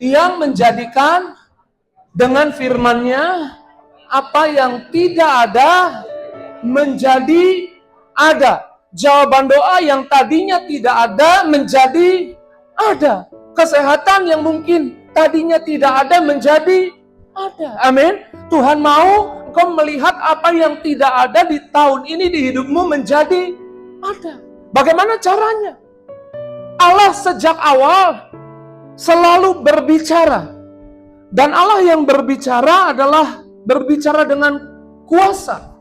yang menjadikan dengan firman-Nya apa yang tidak ada menjadi ada. Jawaban doa yang tadinya tidak ada menjadi ada. Kesehatan yang mungkin tadinya tidak ada menjadi ada. Amin. Tuhan mau engkau melihat apa yang tidak ada di tahun ini di hidupmu menjadi ada. Bagaimana caranya? Allah sejak awal selalu berbicara. Dan Allah yang berbicara adalah berbicara dengan kuasa.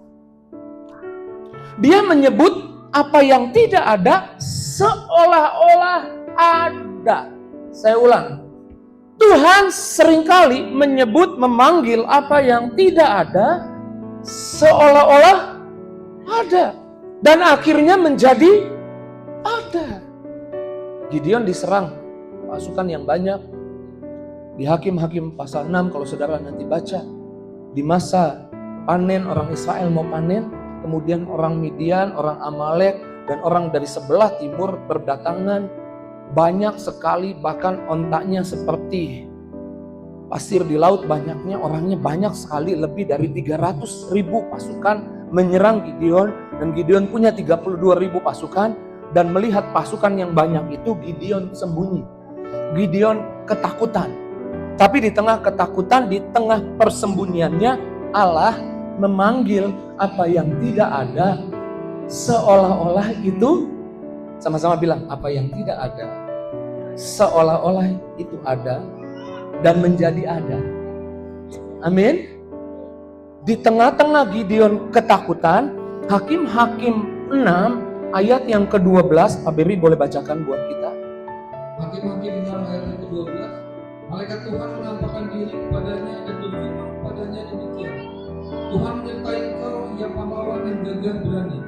Dia menyebut apa yang tidak ada seolah-olah ada. Saya ulang. Tuhan seringkali menyebut, memanggil apa yang tidak ada seolah-olah ada. Dan akhirnya menjadi ada. Gideon diserang pasukan yang banyak. Di Hakim-Hakim pasal 6 kalau saudara nanti baca. Di masa panen, orang Israel mau panen. Kemudian orang Midian, orang Amalek, dan orang dari sebelah timur berdatangan. Banyak sekali, bahkan ontaknya seperti pasir di laut banyaknya. Orangnya banyak sekali, lebih dari 300.000 pasukan menyerang Gideon. Dan Gideon punya 32.000 pasukan. Dan melihat pasukan yang banyak itu, Gideon sembunyi. Gideon ketakutan. Tapi di tengah ketakutan, di tengah persembunyiannya, Allah memanggil apa yang tidak ada seolah-olah itu, sama-sama bilang, apa yang tidak ada seolah-olah itu ada dan menjadi ada. Amin. Di tengah-tengah Gideon ketakutan, Hakim-Hakim 6 ayat yang ke-12, Pak Beri boleh bacakan buat kita. Hakim-Hakim 6 ayat yang ke-12. Malaikat Tuhan menampakkan diri kepadanya dan berfirman kepadanya demikian. Tuhan menyertai engkau, ya pahlawan yang gagah berani.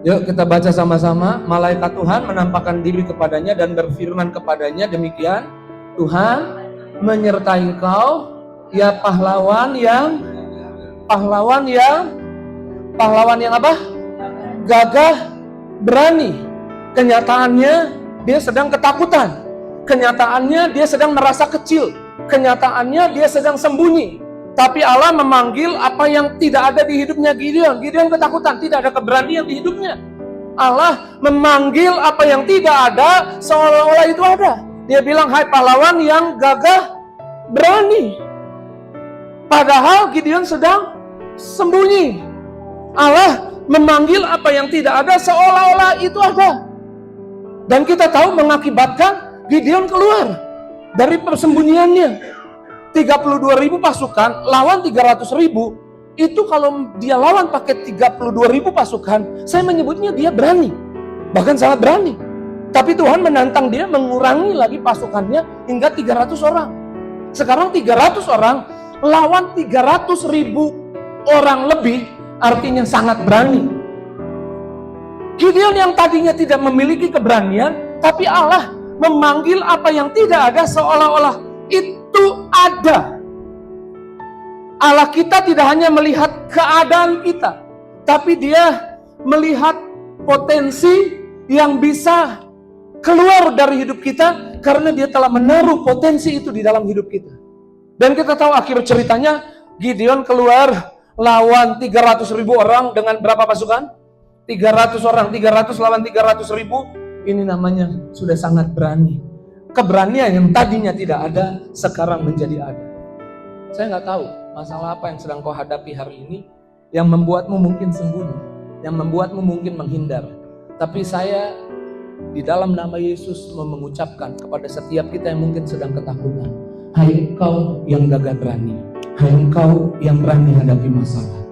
Yuk kita baca sama-sama. Malaikat Tuhan menampakkan diri kepadanya dan berfirman kepadanya demikian. Tuhan menyertai engkau, ya pahlawan yang apa? Gagah berani. Kenyataannya dia sedang ketakutan. Kenyataannya dia sedang merasa kecil. Kenyataannya dia sedang sembunyi. Tapi Allah memanggil apa yang tidak ada di hidupnya Gideon. Gideon ketakutan, tidak ada keberanian di hidupnya. Allah memanggil apa yang tidak ada seolah-olah itu ada. Dia bilang, hai pahlawan yang gagah berani. Padahal Gideon sedang sembunyi. Allah memanggil apa yang tidak ada seolah-olah itu ada. Dan kita tahu mengakibatkan Gideon keluar dari persembunyiannya. 32.000 pasukan lawan 300.000. Itu kalau dia lawan pakai 32.000 pasukan, saya menyebutnya dia berani. Bahkan sangat berani. Tapi Tuhan menantang dia mengurangi lagi pasukannya hingga 300 orang. Sekarang 300 orang lawan 300.000 orang lebih, artinya sangat berani. Gideon yang tadinya tidak memiliki keberanian, tapi Allah memanggil apa yang tidak ada seolah-olah itu ada. Allah kita tidak hanya melihat keadaan kita, tapi dia melihat potensi yang bisa keluar dari hidup kita karena dia telah menaruh potensi itu di dalam hidup kita. Dan kita tahu akhir ceritanya, Gideon keluar lawan 300.000 orang dengan berapa pasukan? 300 orang, 300 lawan 300.000. Ini namanya sudah sangat berani. Keberanian yang tadinya tidak ada, sekarang menjadi ada. Saya nggak tahu masalah apa yang sedang kau hadapi hari ini, yang membuatmu mungkin sembunyi, yang membuatmu mungkin menghindar. Tapi saya di dalam nama Yesus mau mengucapkan kepada setiap kita yang mungkin sedang ketakutan, hai engkau yang gagah berani, hai engkau yang berani hadapi masalah.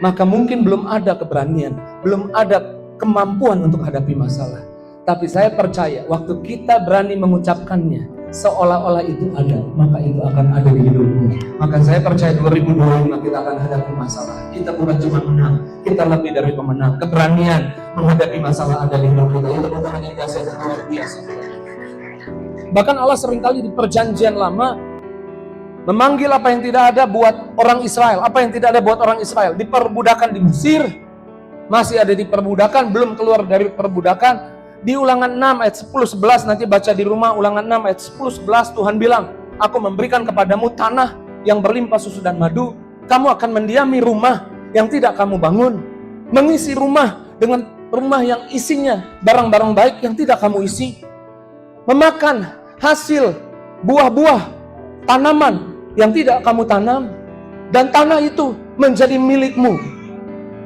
Maka mungkin belum ada keberanian, belum ada kemampuan untuk hadapi masalah. Tapi saya percaya waktu kita berani mengucapkannya seolah-olah itu ada, maka itu akan ada di hidupmu. Maka saya percaya 2025 kita akan hadapi masalah. Kita bukan cuma menang, kita lebih dari pemenang. Keberanian menghadapi masalah ada di hidup kita. Itu bukan hanya biasa, itu luar biasa. Bahkan Allah seringkali di perjanjian lama memanggil apa yang tidak ada buat orang Israel. Apa yang tidak ada buat orang Israel? Diperbudakan di Mesir, masih ada di perbudakan, belum keluar dari perbudakan. Di Ulangan 6 ayat 10-11, nanti baca di rumah Ulangan 6 ayat 10-11, Tuhan bilang, Aku memberikan kepadamu tanah yang berlimpah susu dan madu. Kamu akan mendiami rumah yang tidak kamu bangun. Mengisi rumah dengan rumah yang isinya barang-barang baik yang tidak kamu isi. Memakan hasil buah-buah tanaman yang tidak kamu tanam. Dan tanah itu menjadi milikmu.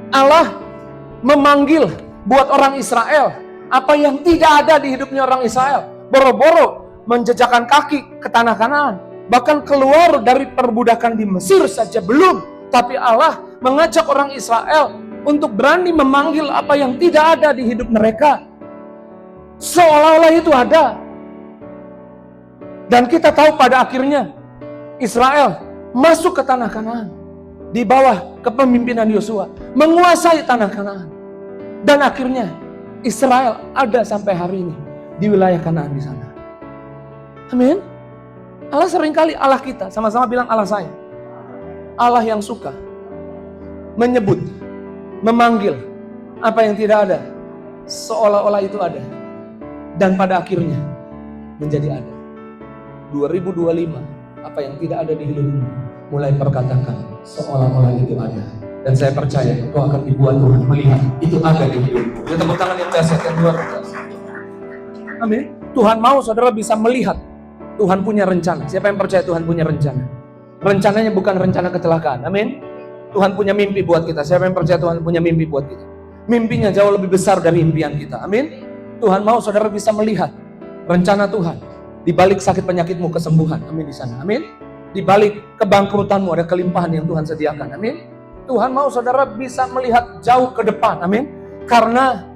Allah memanggil buat orang Israel apa yang tidak ada di hidupnya orang Israel. Boro-boro menjejakkan kaki ke tanah Kanaan. Bahkan keluar dari perbudakan di Mesir saja belum. Tapi Allah mengajak orang Israel untuk berani memanggil apa yang tidak ada di hidup mereka. Seolah-olah itu ada. Dan kita tahu pada akhirnya Israel masuk ke tanah Kanaan di bawah kepemimpinan Yosua, menguasai tanah Kanaan. Dan akhirnya Israel ada sampai hari ini di wilayah Kanaan di sana. Amin. Allah seringkali, Allah kita, sama-sama bilang Allah saya. Allah yang suka menyebut, memanggil apa yang tidak ada, seolah-olah itu ada. Dan pada akhirnya menjadi ada. 2025, apa yang tidak ada di hidupmu, mulai perkatakan seolah-olah itu ada. Dan saya percaya engkau akan dibuat Tuhan melihat itu ada di hidupmu. Ya, tepuk tangan yang dahsyat, yang luar biasa. Amin. Tuhan mau saudara bisa melihat Tuhan punya rencana. Siapa yang percaya Tuhan punya rencana? Rencananya bukan rencana kecelakaan. Amin. Tuhan punya mimpi buat kita. Siapa yang percaya Tuhan punya mimpi buat kita? Mimpinya jauh lebih besar dari impian kita. Amin. Tuhan mau saudara bisa melihat rencana Tuhan. Di balik sakit penyakitmu kesembuhan. Amin di sana. Amin. Di balik kebangkrutanmu ada kelimpahan yang Tuhan sediakan. Amin. Tuhan mau saudara bisa melihat jauh ke depan. Amin. Karena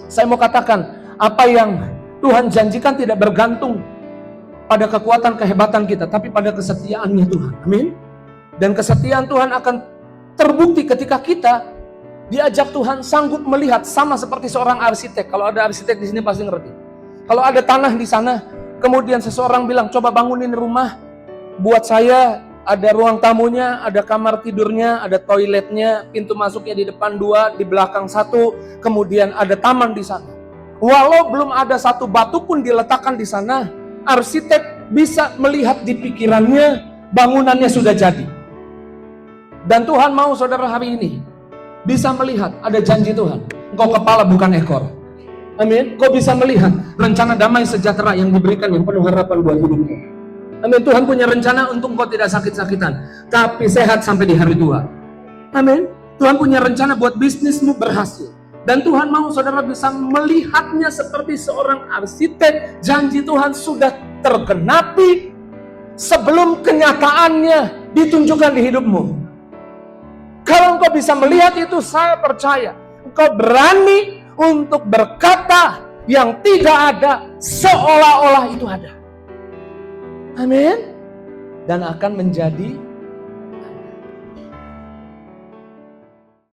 saya mau katakan, apa yang Tuhan janjikan tidak bergantung pada kekuatan kehebatan kita, tapi pada kesetiaannya Tuhan. Amin. Dan kesetiaan Tuhan akan terbukti ketika kita diajak Tuhan sanggup melihat, sama seperti seorang arsitek. Kalau ada arsitek di sini pasti ngerti. Kalau ada tanah di sana, kemudian seseorang bilang, coba bangunin rumah buat saya, ada ruang tamunya, ada kamar tidurnya, ada toiletnya, pintu masuknya di depan 2, di belakang 1, kemudian ada taman di sana. Walau belum ada satu batu pun diletakkan di sana, arsitek bisa melihat di pikirannya bangunannya sudah jadi. Dan Tuhan mau saudara hari ini bisa melihat, ada janji Tuhan, engkau kepala bukan ekor. Amin. Kau bisa melihat rencana damai sejahtera yang diberikan, yang penuh harapan buat hidupmu. Amin. Tuhan punya rencana untuk engkau tidak sakit-sakitan, tapi sehat sampai di hari tua. Amin. Tuhan punya rencana buat bisnismu berhasil. Dan Tuhan mau saudara bisa melihatnya seperti seorang arsitek. Janji Tuhan sudah tergenapi sebelum kenyataannya ditunjukkan di hidupmu. Kalau engkau bisa melihat itu, saya percaya engkau berani untuk berkata yang tidak ada seolah-olah itu ada. Amin. Dan akan menjadi